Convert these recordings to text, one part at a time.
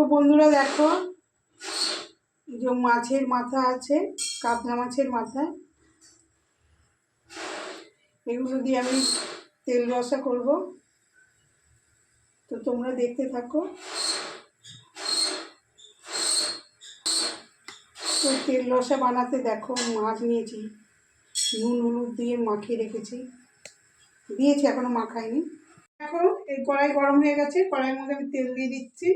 তো বন্ধুরা দেখো, যে মাছের মাথা আছে, কাতলা মাছের মাথা, এগুলো দিয়ে আমি তেল রসা করব। তো তোমরা দেখতে থাকো। তো তেল রসা বানাতে দেখো মাছ নিয়েছি, নুন হলুদ দিয়ে মাখিয়ে রেখেছি, দিয়েছি এখনো মাখাইনি। দেখো এই কড়াই গরম হয়ে গেছে, কড়াইয়ের মধ্যে আমি তেল দিয়ে দিচ্ছি।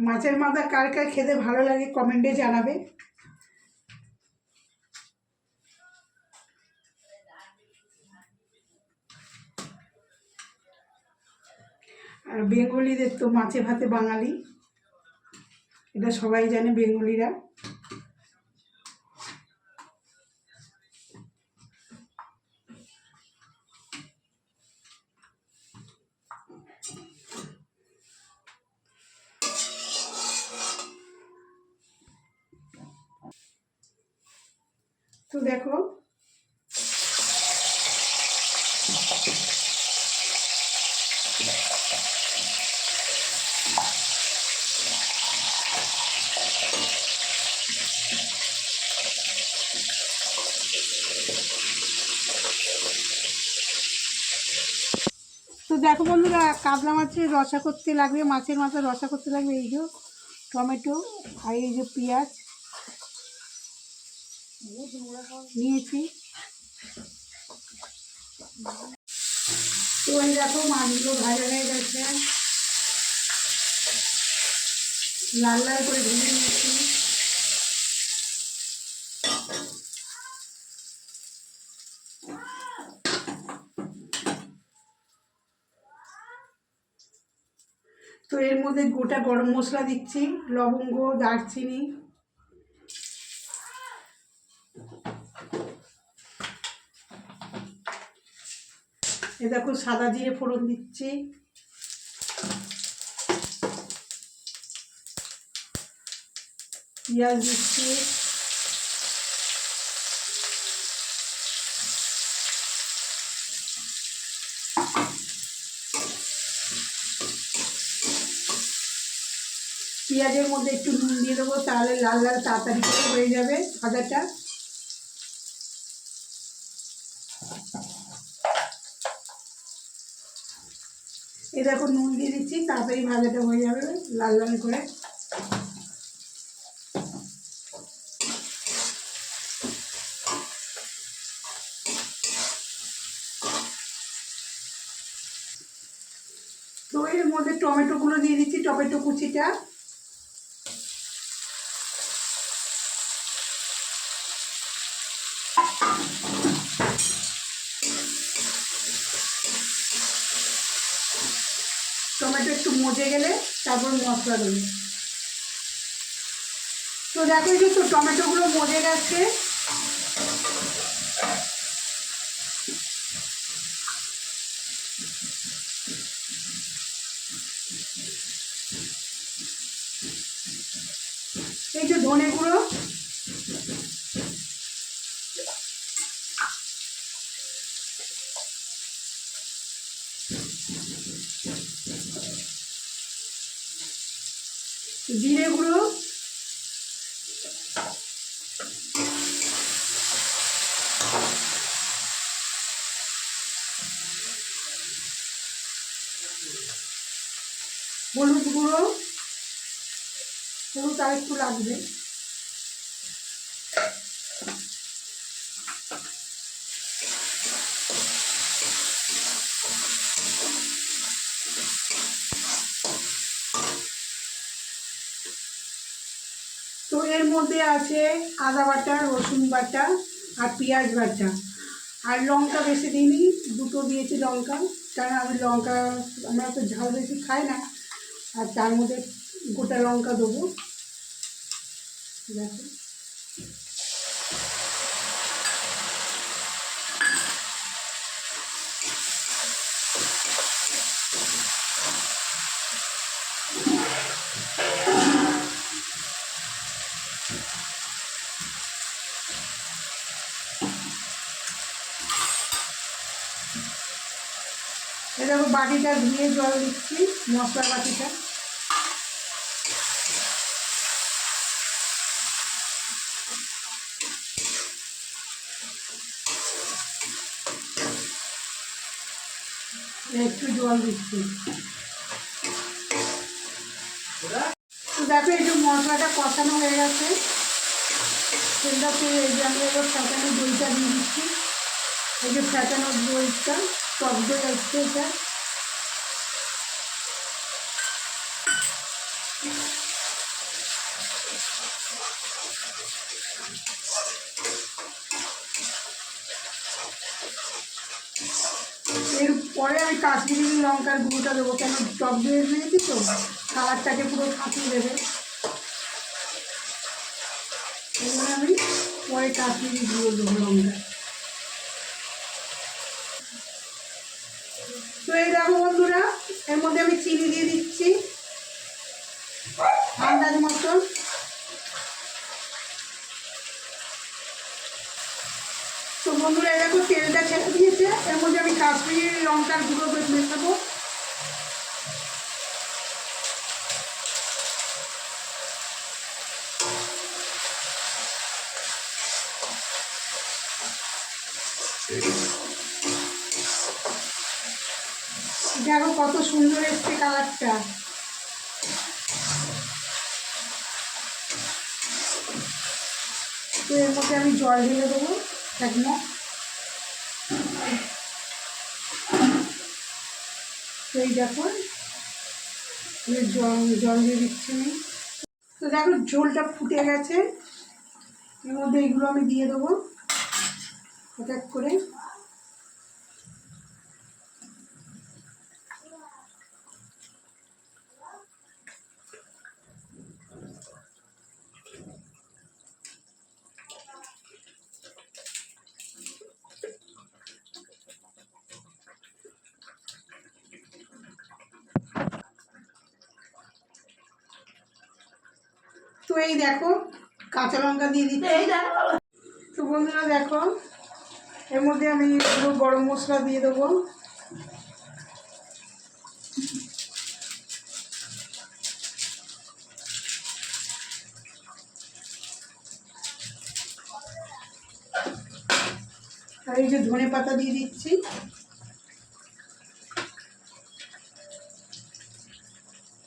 মাছের মাথা কার কার খেতে ভালো লাগে কমেন্টে জানাবে। আর বেঙ্গলিদের তো মাছে ভাতে বাঙালি, এটা সবাই জানে বেঙ্গলিরা। তো দেখো তো দেখো বন্ধুরা, কাতলা মাছের রসা করতে লাগবে, মাছের মাথা রসা করতে লাগবে এই যে টমেটো আর এই যে পেঁয়াজ নিয়েছি। তো এই দেখো মাছগুলো ভাজা হয়ে গেছে, লাল লাল করে ভেজে নিয়েছি। তো এর মধ্যে গোটা গরম মশলা দিচ্ছি, লবঙ্গ, দারচিনি, এ দেখো সাদা জিরে ফোড়ন দিচ্ছি, পেঁয়াজ দিচ্ছি, পেঁয়াজের মধ্যে একটু নুন দিয়ে দেবো, তাহলে লাল লাল তাড়াতাড়ি করে হয়ে যাবে ভাজাটা। এই দেখো নুন দিয়ে দিচ্ছি, তাড়াতাড়ি ভাজাটা হয়ে যাবে লাল লাল করে। তো এর মধ্যে টমেটোগুলো দিয়ে দিচ্ছি, টমেটো কুচিটা। টমেটো একটু মজে গেলে তারপর মশলা দেবো। তো দেখো এই যে তো টমেটোগুলো মজে গেছে। এই যে ধনে গুঁড়ো, জিরে গুঁড়ো, হলুদ গুঁড়ো, হলুদ আর একটু লাগবে, তো এর মধ্যে আছে আদা বাটা, রসুন বাটা আর পেঁয়াজ বাটা, আর লঙ্কা বেশি দিইনি, দুটো দিয়েছি লঙ্কা, কারণ আমি লঙ্কা, আমরা তো ঝাল বেশি খাই না, আর তার মধ্যে গোটা লঙ্কা দেবো। দেখো দেখো বাটিটা ধুয়ে জল দিচ্ছি, মশলার বাটিটা। একটু জল দিচ্ছি। তো দেখো এই যে মশলাটা কষানো হয়ে গেছে, সেটা এই যে আমি এবার ফ্যাটানো দইটা দিয়ে দিচ্ছি। এই যে ফ্যাটানো দইটা, টক দই আসছে এটা। এরপরে আমি কাশ্মীরি লঙ্কার গুঁড়োটা দেবো, কেন টক দই দিয়েছি তো, কালারটাকে পুরো ফাটিয়ে দেবে। এবার আমি পরে কাশ্মীরি গুঁড়ো দেবো লঙ্কা। তো এই দেখো বন্ধুরা, এর মধ্যে আমি চিনি দিয়ে দিচ্ছি আন্দাজ মতন। তো বন্ধুরা এই দেখো তেলটা ছেড়ে দিয়েছে, এর মধ্যে আমি কাশ্মীরি লঙ্কার গুঁড়ো মেশাবো। দেখো কত সুন্দর এসছে কালারটা। তো এর মধ্যে আমি জল ঢেলে দেবো একদম। তো এই দেখো জল দিয়ে দিচ্ছি আমি। তো দেখো ঝোলটা ফুটে গেছে, এর মধ্যে এইগুলো আমি দিয়ে দেবো এক এক করে। তো এই দেখো কাঁচা লঙ্কা দিয়ে দিচ্ছি। তো বন্ধুরা দেখো এর মধ্যে আমি পুরো গরম মশলা দিয়ে দেবো। আর এই যে ধনে পাতা দিয়ে দিচ্ছি।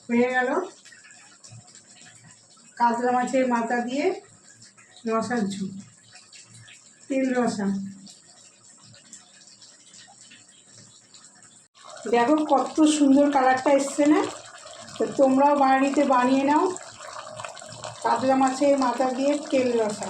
হয়ে গেল কাতলা মাছের মাথা দিয়ে রসার ঝোল, তেল রসা। দেখো কত সুন্দর কালারটা এসছে না? তো তোমরাও বাড়িতে বানিয়ে নাও কাতলা মাছের মাথা দিয়ে তেল রসা।